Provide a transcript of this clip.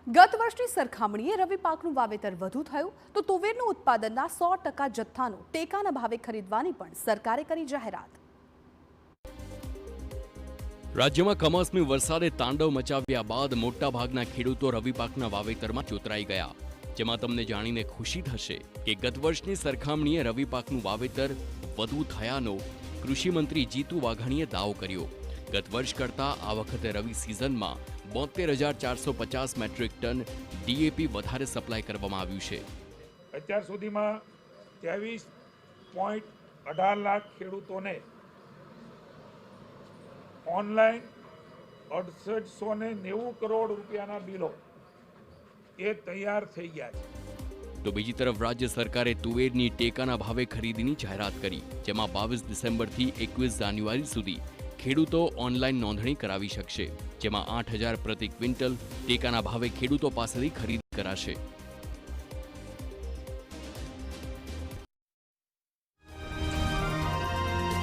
ગત વર્ષની સરખામણીએ રવિ પાકનું વાવેતર વધુ થયું તો તુવેરનું ઉત્પાદનના 100% જથ્થાનું ટેકાના ભાવે ખરીદવાની પણ સરકારે કરી જાહેરાત। રાજ્યમાં કમોસમી વરસાદે તાંડવ મચાવ્યા બાદ મોટાભાગના ખેડૂતો રવિ પાકના વાવેતરમાં જોતરાઈ ગયા, જેમાં તમને જાણીને ખુશી થશે કે ગત વર્ષની સરખામણીએ રવિ પાકનું વાવેતર વધુ થયાનો કૃષિ મંત્રી જીતુ વાઘાણીએ દાવો કર્યો। ગત વર્ષ કરતાં આ વખતે રવિ સિઝનમાં 72,450 મેટ્રિક ટન ડીએપી વધારે સપ્લાય કરવામાં આવ્યું છે। અત્યાર સુધીમાં 23.18 લાખ ખેડૂતોને ઓનલાઈન 6890 કરોડ રૂપિયાના બિલો એ તૈયાર થઈ ગયા છે। તો બીજી તરફ રાજ્ય સરકારે તુવેરની ટેકાના ભાવે ખરીદીની જાહેરાત કરી, જેમાં 22 ડિસેમ્બરથી 21 જાન્યુઆરી સુધી ખેડૂતો ઓનલાઈન નોંધણી કરાવી શકશે, જેમાં 8,000 પ્રતિ ક્વિન્ટલ ટેકાના ભાવે ખેડૂતો પાસેથી ખરીદી કરાશે।